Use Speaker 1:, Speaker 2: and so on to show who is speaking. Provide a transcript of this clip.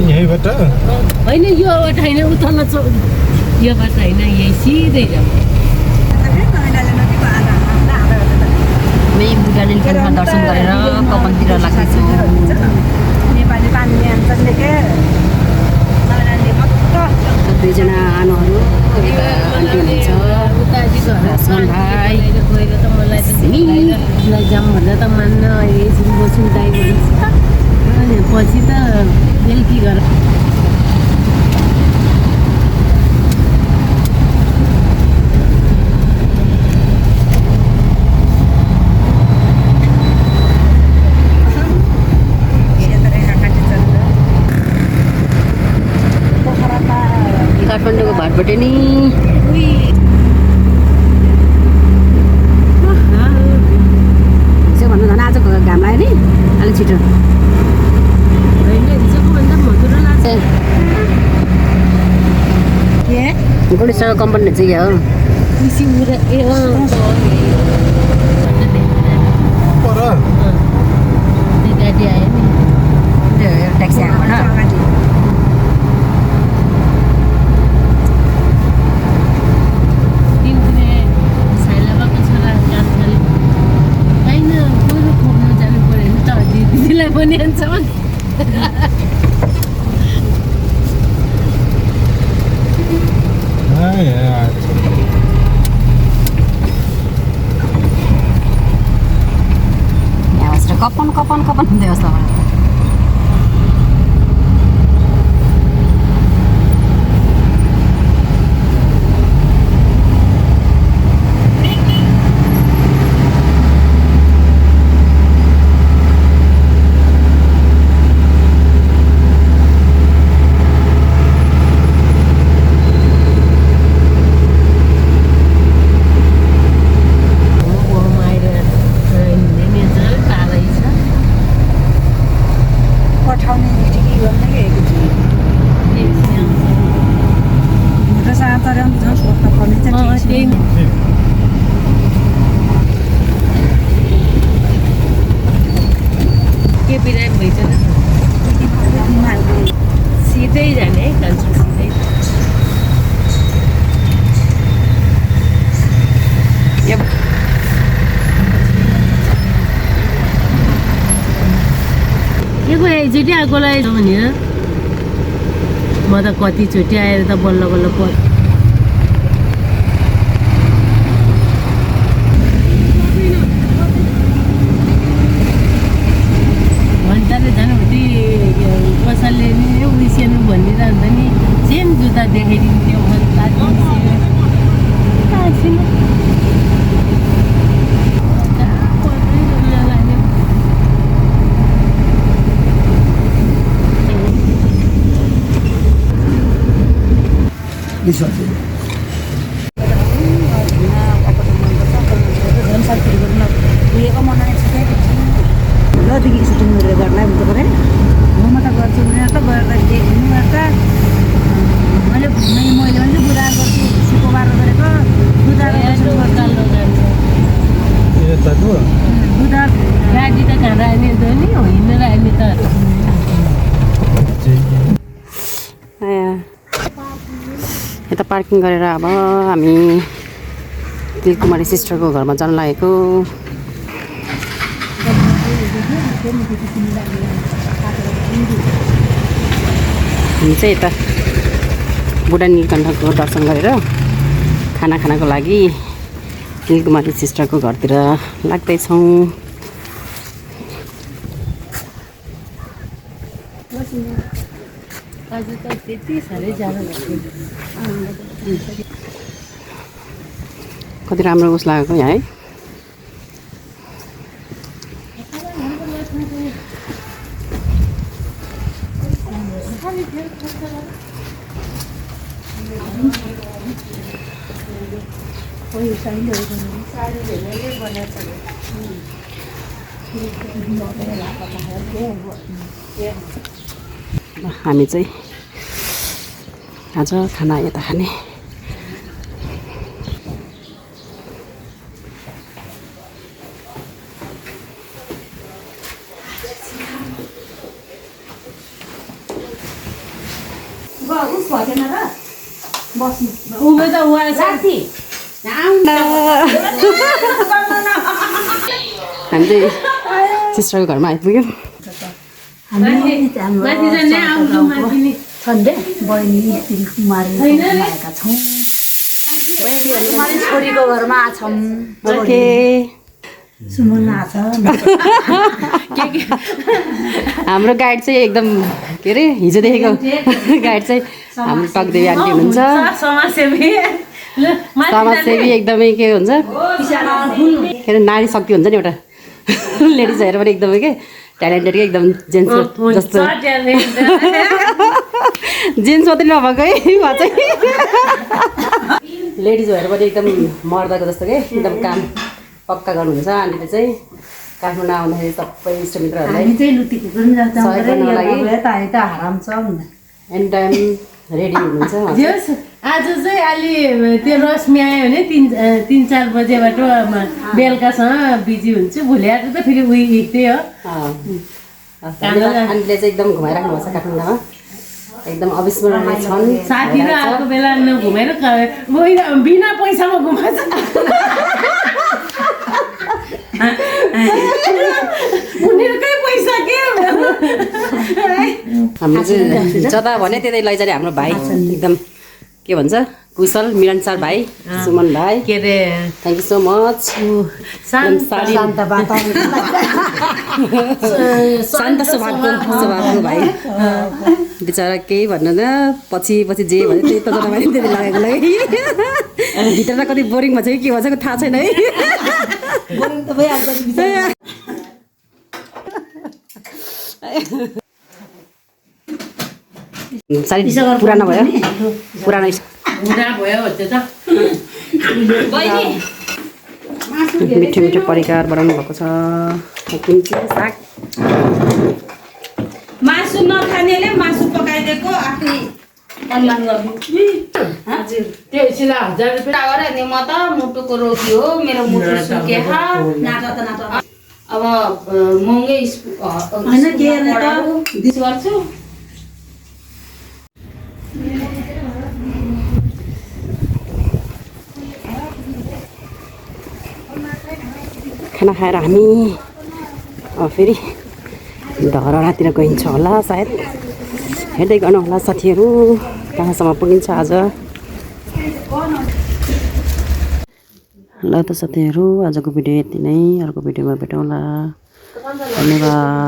Speaker 1: यहीँबाट
Speaker 2: होइन यो बाटो होइन उतल्लो यो बाटो होइन यही सिधै जाऊ
Speaker 3: बुढाले दर्शन गरेर कपनतिर लाग्दैछौँ
Speaker 4: नेपाली पानी आन्छन् के
Speaker 3: दुईजना आमाहरू आन्टी हुनुहुन्छ भाइ
Speaker 2: गएर त मलाई जाम भन्दा त मान्न एकछिन बस्नु दाइ भन्छ पछि त बेलुकी घर
Speaker 3: काठमाडौँको भाटबाट नि हिजोभन्दा झन् आजको घाम लाग्यो नि अलिक छिटो गुणेश्वर कम्पनी चाहिँ क्या हो
Speaker 1: पर
Speaker 2: गाडी आयो नि
Speaker 3: ट्याक्सी आएकोबाट
Speaker 2: पनि हुन्छ
Speaker 3: यहाँ बसेर कपन कपन कपन हुँदै अवस्था
Speaker 2: के बिराम भइसक्यो सिधै जाने है कान्छो सिधै के को एकचोटि आएकोलाई भनेर म त कतिचोटि आएर त बल्ल बल्ल घन्टाले झन् उति कसैले नि उसिनु भनिरहन्छ नि सेम जुत्ता देखाइदिन्थ्यो
Speaker 4: उयोको मनाइ लदेखि सुटिङ गरेर गर्ला हुन्छ पऱ्यो म त गर्छु त गरेर देखिनु गर्छ मैले मैले पनि बुढा गर्छु सिको बाह्र गरेको
Speaker 2: बुधा गाडी त कहाँ राख्ने त नि हिँडेर हामी त
Speaker 3: यता पार्किङ गरेर अब हामी तिलकुमारी सिस्टरको घरमा जान लागेको हामी चाहिँ यता बुढा नीलकण्ठको दर्शन गरेर खाना खानको लागि तिलकुमारी सिस्टरको घरतिर लाग्दैछौँ
Speaker 2: आज त त्यति साह्रै जाडो
Speaker 3: कति राम्रो उस लागेको यहाँ है हामी चाहिँ आज खाना यता खाने
Speaker 4: उस भएन र बस्नु
Speaker 2: उभे त उहाँ छ
Speaker 4: साथी
Speaker 3: हामी चाहिँ सिस्टरको घरमा आइपुग्यौँ
Speaker 2: माथि जाने आउँछौँ माथि नि
Speaker 4: छन् रे बहिनी तिलकुमारी आएका छौँ तिलकुमारी छोरीको घरमा छौँ
Speaker 3: ओके
Speaker 4: सुमन आछ
Speaker 3: हाम्रो गाइड चाहिँ एकदम के अरे हिजोदेखिको गाइड चाहिँ हाम्रो टकदेवी आन्टी हुनुहुन्छ
Speaker 2: समाजसेवी
Speaker 3: समाजसेवी एकदमै के हुन्छ के अरे नारी शक्ति हुन्छ नि एउटा लेडिजहरू पनि एकदमै के ट्यालेन्टेड के एकदम जेन्ट्स जस्तो जेन्ट्स मात्रै नभएको है उहाँ चाहिँ लेडिजहरू पनि एकदम मर्दाको जस्तो के एकदम काम पक्का गर्नुहुन्छ आन्टीले चाहिँ काठमाडौँ आउँदाखेरि सबै इष्टमित्रहरूलाई
Speaker 4: हामी चाहिँ लुटी कुकुर
Speaker 3: सहयोग गर्नको लागि
Speaker 4: त हराम छ
Speaker 3: एनी टाइम रेडी हुनुहुन्छ
Speaker 2: जोस् आज चाहिँ अलि त्यो रश्मि आयो भने 3-4 बजेबाट बेलुकासँग बिजी हुन्छु भोलि आज त फेरि उही त्यही हो
Speaker 3: आन्टीले चाहिँ एकदम घुमाइराख्नु भएको छ काठमाडौँमा एकदम अविस्मरणीय छन्
Speaker 2: साथी र अर्को बेला नघुमाएर बिना पैसामा घुमाएको उनीहरूकै पैसा के
Speaker 3: हाम्रो चाहिँ जता भने त्यतै लैजाने हाम्रो भाइ एकदम के भन्छ कुशल मिलनसार भाइ सुमन भाइ
Speaker 2: के अरे
Speaker 3: थ्याङ्क यू सो मच
Speaker 4: शान्त
Speaker 3: शान्त स्वभावको भाइ बिचरा केही भन्नु न पछि जे भन्यो त्यही त जतामा त्यति लगाएको लागि भित्र कति बोरिङ भन्छ कि के भन्छ थाहा छैन है साह्रै पुरानो भयो पुरानो
Speaker 2: बुढा भयो त्यो त
Speaker 3: मिठो मिठो परिकार बनाउनु भएको छ किम्ची साग
Speaker 4: मासु नखानेले मासु पकाइदिएको आफै कल्याण गर्नु
Speaker 2: हजुर त्यो सिला 1000 रुपैयाँ
Speaker 1: गरे नि म त मुटुको रोगी हो मेरो मुटु सुकेछ
Speaker 4: नाटक
Speaker 1: अब महँगै
Speaker 4: हैन के रे त
Speaker 1: गर्छु
Speaker 3: खाना खाएर हामी फेरि धरहरातिर गइन्छ होला सायद हेर्दै गर्नु होला साथीहरू कहाँसम्म पुगिन्छ आज ल त साथीहरू आजको भिडियो यति नै अर्को भिडियोमा भेटौँला धन्यवाद।